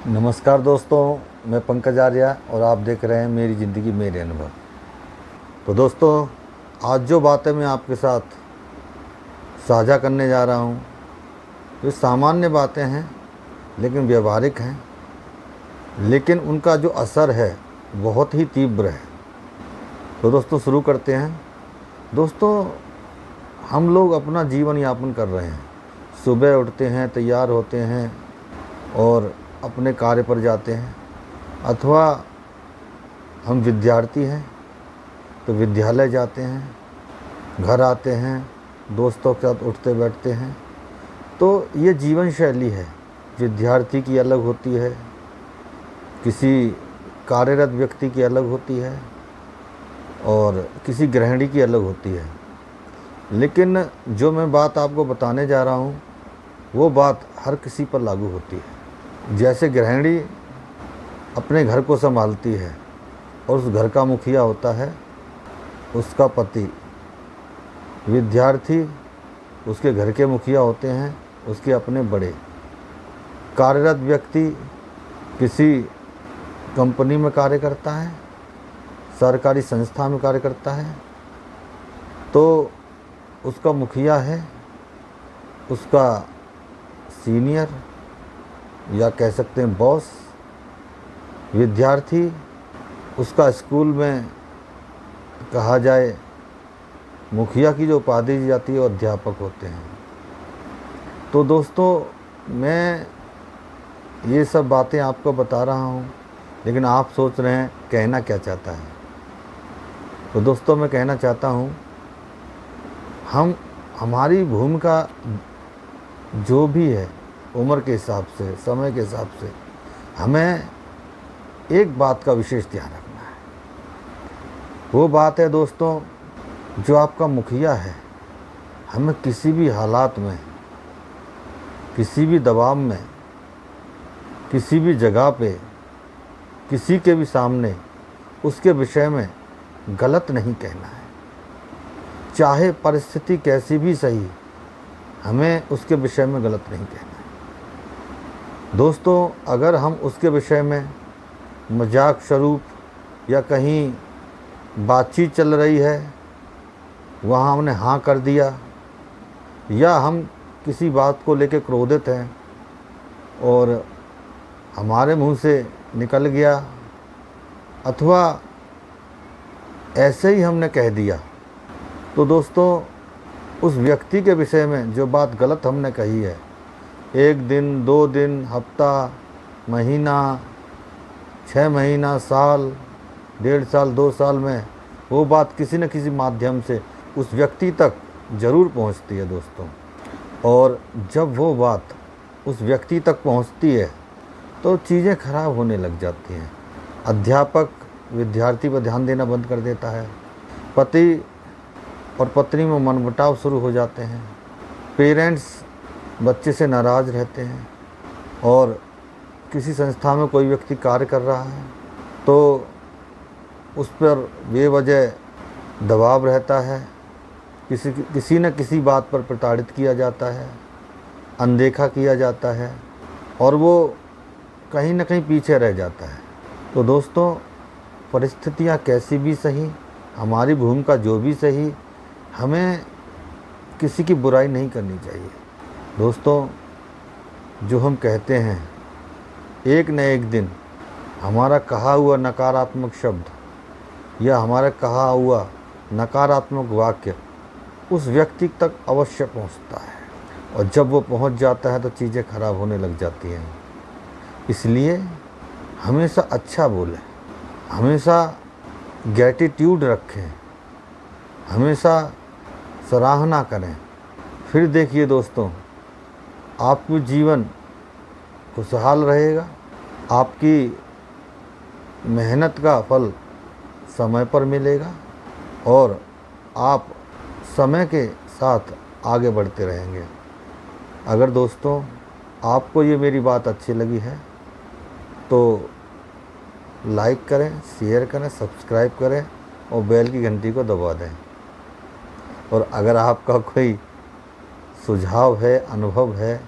नमस्कार दोस्तों, मैं पंकज आर्या और आप देख रहे हैं मेरी ज़िंदगी मेरे अनुभव। तो दोस्तों, आज जो बातें मैं आपके साथ साझा करने जा रहा हूँ ये सामान्य बातें हैं लेकिन व्यवहारिक हैं, लेकिन उनका जो असर है बहुत ही तीव्र है। तो दोस्तों शुरू करते हैं। दोस्तों, हम लोग अपना जीवन यापन कर रहे हैं। सुबह उठते हैं, तैयार होते हैं और अपने कार्य पर जाते हैं, अथवा हम विद्यार्थी हैं तो विद्यालय जाते हैं, घर आते हैं, दोस्तों के साथ उठते बैठते हैं। तो ये जीवन शैली है। विद्यार्थी की अलग होती है, किसी कार्यरत व्यक्ति की अलग होती है और किसी गृहिणी की अलग होती है। लेकिन जो मैं बात आपको बताने जा रहा हूँ वो बात हर किसी पर लागू होती है। जैसे गृहिणी अपने घर को संभालती है और उस घर का मुखिया होता है उसका पति, विद्यार्थी उसके घर के मुखिया होते हैं उसके अपने बड़े, कार्यरत व्यक्ति किसी कंपनी में कार्य करता है, सरकारी संस्था में कार्य करता है तो उसका मुखिया है उसका सीनियर या कह सकते हैं बॉस। विद्यार्थी उसका स्कूल में कहा जाए मुखिया की जो उपाधि दी जाती है वो अध्यापक होते हैं। तो दोस्तों, मैं ये सब बातें आपको बता रहा हूँ, लेकिन आप सोच रहे हैं कहना क्या चाहता है। तो दोस्तों, मैं कहना चाहता हूँ हमारी भूमिका जो भी है उम्र के हिसाब से, समय के हिसाब से, हमें एक बात का विशेष ध्यान रखना है। वो बात है दोस्तों, जो आपका मुखिया है हमें किसी भी हालात में, किसी भी दबाव में, किसी भी जगह पे, किसी के भी सामने उसके विषय में गलत नहीं कहना है। चाहे परिस्थिति कैसी भी सही, हमें उसके विषय में गलत नहीं कहना है। दोस्तों, अगर हम उसके विषय में मजाक स्वरूप या कहीं बातचीत चल रही है वहाँ हमने हाँ कर दिया, या हम किसी बात को लेकर क्रोधित हैं और हमारे मुंह से निकल गया, अथवा ऐसे ही हमने कह दिया, तो दोस्तों उस व्यक्ति के विषय में जो बात गलत हमने कही है, 1 दिन, 2 दिन, हफ्ता, महीना, 6 महीना, साल, 1.5 साल, 2 साल में वो बात किसी न किसी माध्यम से उस व्यक्ति तक ज़रूर पहुंचती है दोस्तों। और जब वो बात उस व्यक्ति तक पहुंचती है तो चीज़ें खराब होने लग जाती हैं। अध्यापक विद्यार्थी पर ध्यान देना बंद कर देता है, पति और पत्नी में मनमुटाव शुरू हो जाते हैं, पेरेंट्स बच्चे से नाराज़ रहते हैं, और किसी संस्था में कोई व्यक्ति कार्य कर रहा है तो उस पर बेवजह दबाव रहता है, किसी न किसी बात पर प्रताड़ित किया जाता है, अनदेखा किया जाता है और वो कहीं न कहीं पीछे रह जाता है। तो दोस्तों, परिस्थितियाँ कैसी भी सही, हमारी भूमिका जो भी सही, हमें किसी की बुराई नहीं करनी चाहिए। दोस्तों, जो हम कहते हैं एक न एक दिन हमारा कहा हुआ नकारात्मक शब्द या हमारा कहा हुआ नकारात्मक वाक्य उस व्यक्ति तक अवश्य पहुंचता है, और जब वो पहुंच जाता है तो चीज़ें खराब होने लग जाती हैं। इसलिए हमेशा अच्छा बोलें, हमेशा ग्रैटिट्यूड रखें, हमेशा सराहना करें। फिर देखिए दोस्तों, आपका जीवन खुशहाल रहेगा, आपकी मेहनत का फल समय पर मिलेगा और आप समय के साथ आगे बढ़ते रहेंगे। अगर दोस्तों आपको ये मेरी बात अच्छी लगी है तो लाइक करें, शेयर करें, सब्सक्राइब करें और बेल की घंटी को दबा दें। और अगर आपका कोई सुझाव है, अनुभव है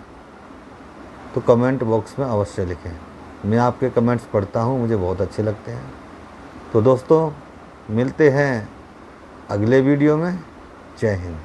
तो कमेंट बॉक्स में अवश्य लिखें। मैं आपके कमेंट्स पढ़ता हूँ, मुझे बहुत अच्छे लगते हैं। तो दोस्तों मिलते हैं अगले वीडियो में। जय हिंद।